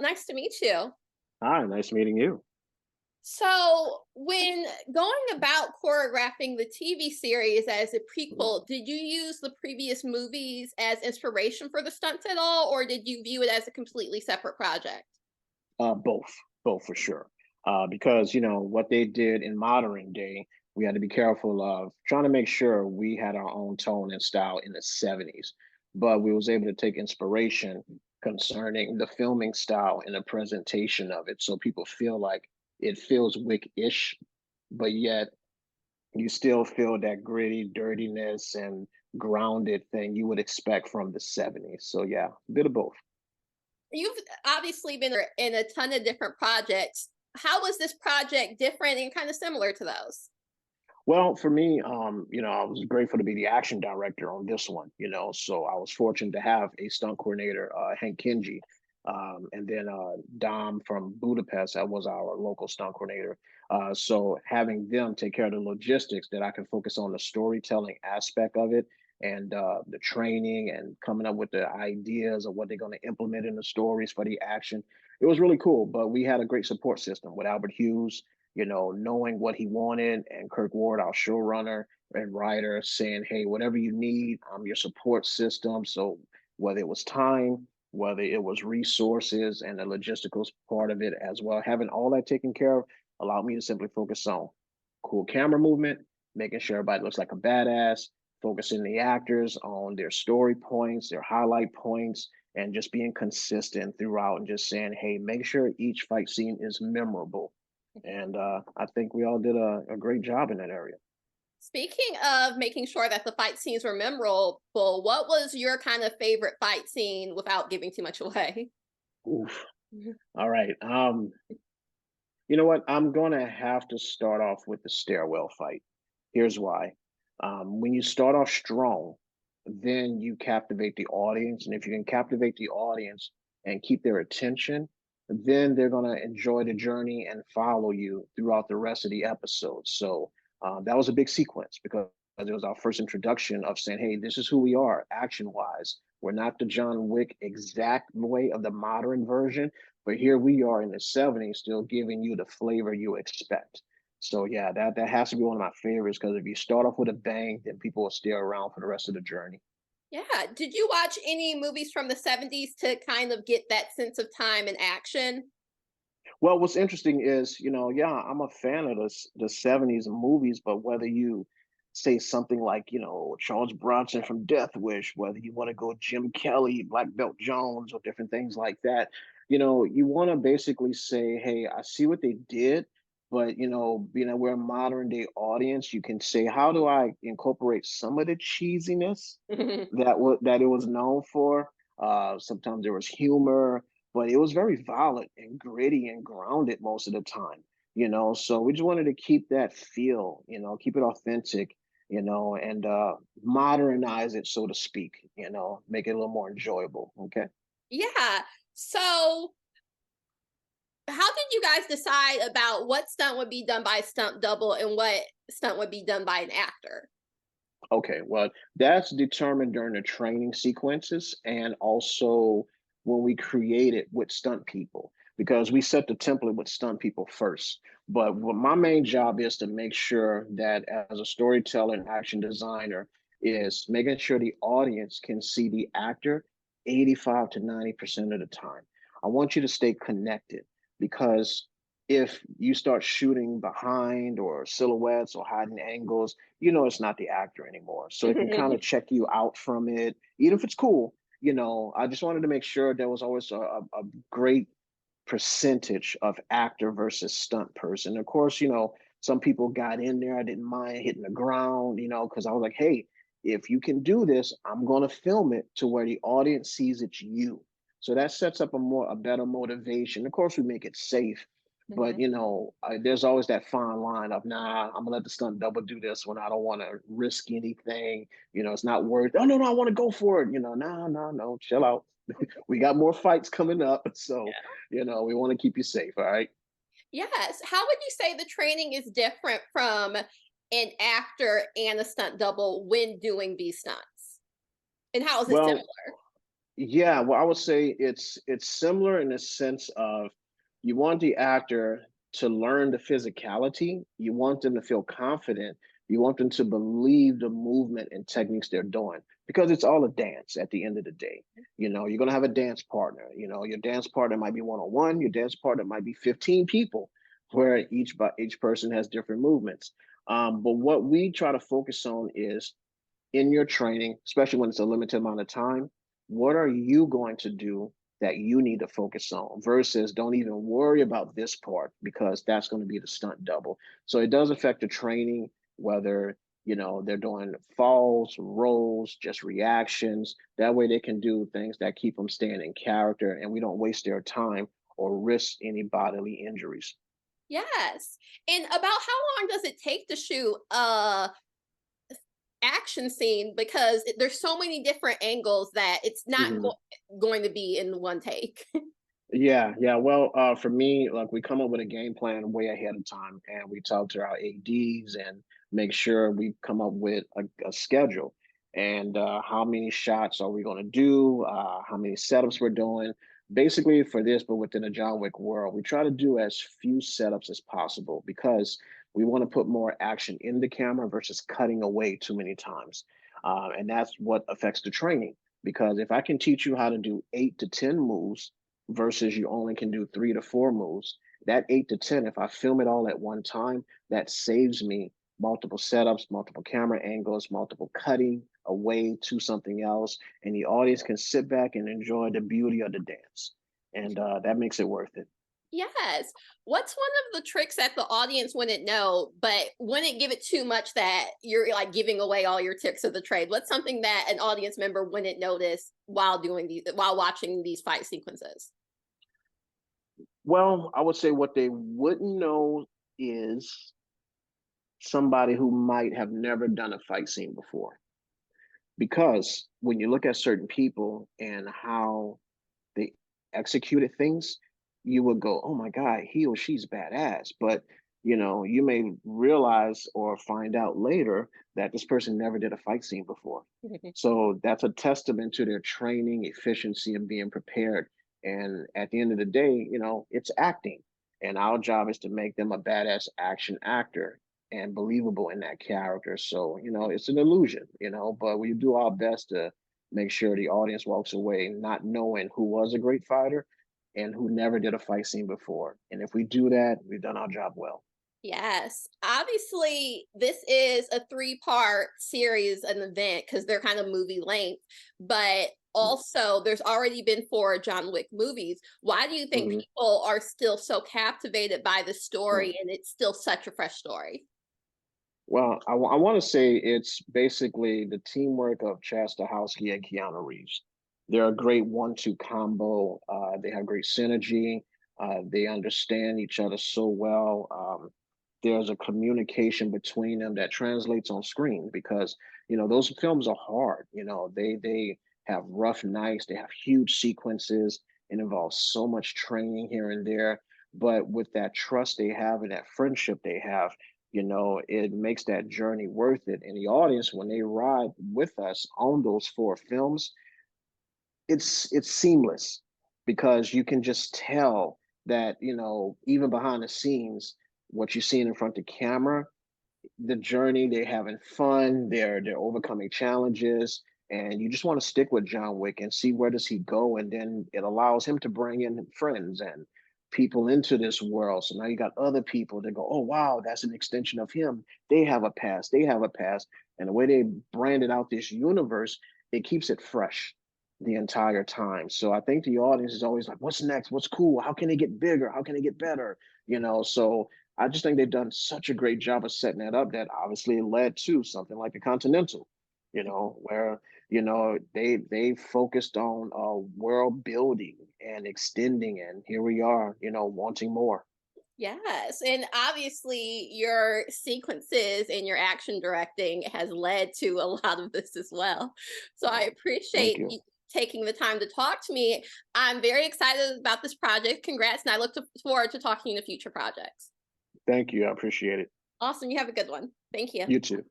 Nice to meet you. Hi, nice meeting you. So, when going about choreographing the TV series as a Mhm. prequel, did you use the previous movies as inspiration for the stunts at all, or did you view it as a completely separate project? Both for sure. Because what they did in modern day, we had to be careful of trying to make sure we had our own tone and style in the '70s, but we was able to take inspiration concerning the filming style and the presentation of it, so people feel like it feels Wick-ish, but yet you still feel that gritty dirtiness and grounded thing you would expect from the '70s. So yeah, a bit of both. You've obviously been in a ton of different projects. How was this project different and kind of similar to those? Well, for me, I was grateful to be the action director on this one, so I was fortunate to have a stunt coordinator, Hank Kinji, and then Dom from Budapest, that was our local stunt coordinator. So having them take care of the logistics that I can focus on the storytelling aspect of it and the training and coming up with the ideas of what they're going to implement in the stories for the action. It was really cool, but we had a great support system with Albert Hughes, knowing what he wanted, and Kirk Ward, our showrunner and writer, saying, "Hey, whatever you need, I'm your support system." So whether it was time, whether it was resources, and the logistical part of it as well, having all that taken care of allowed me to simply focus on cool camera movement, making sure everybody looks like a badass, focusing the actors on their story points, their highlight points, and just being consistent throughout and just saying, hey, make sure each fight scene is memorable. And I think we all did a great job in that area. Speaking of making sure that the fight scenes were memorable, what was your kind of favorite fight scene without giving too much away? Oof. All right. You know what? I'm gonna have to start off with the stairwell fight. Here's why. When you start off strong, then you captivate the audience, and if you can captivate the audience and keep their attention, then they're gonna enjoy the journey and follow you throughout the rest of the episode. So that was a big sequence because it was our first introduction of saying, "Hey, this is who we are, action-wise. We're not the John Wick exact way of the modern version, but here we are in the '70s, still giving you the flavor you expect." So yeah, that has to be one of my favorites because if you start off with a bang, then people will stay around for the rest of the journey. Yeah. Did you watch any movies from the 70s to kind of get that sense of time and action? Well, what's interesting is, yeah, I'm a fan of the '70s movies, but whether you say something like, Charles Bronson from Death Wish, whether you want to go Jim Kelly, Black Belt Jones, or different things like that, you want to basically say, hey, I see what they did, but we're a modern day audience. You can say, how do I incorporate some of the cheesiness that it was known for? Sometimes there was humor, but it was very violent and gritty and grounded most of the time, so we just wanted to keep that feel, keep it authentic, and modernize it, so to speak, make it a little more enjoyable. Okay. Yeah. So, how did you guys decide about what stunt would be done by a stunt double and what stunt would be done by an actor? Okay, well, that's determined during the training sequences and also when we create it with stunt people, because we set the template with stunt people first. But what my main job is to make sure that as a storyteller and action designer is making sure the audience can see the actor 85 to 90% of the time. I want you to stay connected because if you start shooting behind or silhouettes or hiding angles, it's not the actor anymore. So it can kind of check you out from it, even if it's cool. I just wanted to make sure there was always a great percentage of actor versus stunt person. Of course, some people got in there. I didn't mind hitting the ground, because I was like, hey, if you can do this, I'm going to film it to where the audience sees it's you. So that sets up a better motivation. Of course, we make it safe, but there's always that fine line of, nah, I'm gonna let the stunt double do this when I don't want to risk anything. It's not worth. Oh no, I want to go for it. No, no, no, chill out. We got more fights coming up, so we want to keep you safe. All right. Yes. How would you say the training is different from an actor and a stunt double when doing these stunts? And how is it Well, similar? Yeah, well, I would say it's similar in the sense of you want the actor to learn the physicality, you want them to feel confident, you want them to believe the movement and techniques they're doing because it's all a dance at the end of the day. You're going to have a dance partner. Your dance partner might be one-on-one, your dance partner might be 15 people where each person has different movements. But what we try to focus on is in your training, especially when it's a limited amount of time, what are you going to do that you need to focus on versus don't even worry about this part because that's going to be the stunt double. So it does affect the training, whether they're doing falls, rolls, just reactions. That way they can do things that keep them staying in character and we don't waste their time or risk any bodily injuries. Yes. And about how long does it take to shoot action scene, because there's so many different angles that it's not Mhm. going to be in one take. Yeah, yeah. Well, for me, like we come up with a game plan way ahead of time, and we talk to our ADs and make sure we come up with a schedule and how many shots are we going to do, how many setups we're doing. Basically, for this, but within a John Wick world, we try to do as few setups as possible because we want to put more action in the camera versus cutting away too many times, and that's what affects the training. Because if I can teach you how to do 8 to 10 moves versus you only can do 3 to 4 moves. That 8 to 10, if I film it all at one time, that saves me multiple setups, multiple camera angles, multiple cutting away to something else. And the audience can sit back and enjoy the beauty of the dance. And that makes it worth it. Yes. What's one of the tricks that the audience wouldn't know, but wouldn't give it too much that you're like giving away all your tricks of the trade? What's something that an audience member wouldn't notice while watching these fight sequences? Well, I would say what they wouldn't know is somebody who might have never done a fight scene before. Because when you look at certain people and how they executed things, you would go, "Oh my God, he or she's badass." But you may realize or find out later that this person never did a fight scene before. So that's a testament to their training, efficiency, and being prepared. And at the end of the day, it's acting. And our job is to make them a badass action actor and believable in that character. So, it's an illusion, but we do our best to make sure the audience walks away not knowing who was a great fighter and who never did a fight scene before. And if we do that, we've done our job well. Yes. Obviously, this is a three-part series, an event, because they're kind of movie length, but also there's already been 4 John Wick movies. Why do you think Mhm. people are still so captivated by the story and it's still such a fresh story? Well, I want to say it's basically the teamwork of Chad Stahelski and Keanu Reeves. They're a great one-two combo. They have great synergy. They understand each other so well. There's a communication between them that translates on screen because those films are hard. They have rough nights. They have huge sequences. It involves so much training here and there. But with that trust they have and that friendship they have, it makes that journey worth it. And the audience, when they ride with us on those 4 films, it's seamless because you can just tell that, even behind the scenes, what you're seeing in front of the camera, the journey, they're having fun, they're overcoming challenges, and you just want to stick with John Wick and see where does he go, and then it allows him to bring in friends and people into this world. So now you got other people that go, "Oh wow, that's an extension of him. They have a past. They have a past." And the way they branded out this universe, it keeps it fresh the entire time. So I think the audience is always like, "What's next? What's cool? How can it get bigger? How can it get better?" So I just think they've done such a great job of setting that up that obviously led to something like the Continental, where they focused on world building and extending, and here we are, wanting more. Yes. And obviously, your sequences and your action directing has led to a lot of this as well. So I Thank appreciate you. you taking the time to talk to me. I'm very excited about this project. Congrats. And I look forward to talking to future projects. Thank you. I appreciate it. Awesome. You have a good one. Thank you. You too.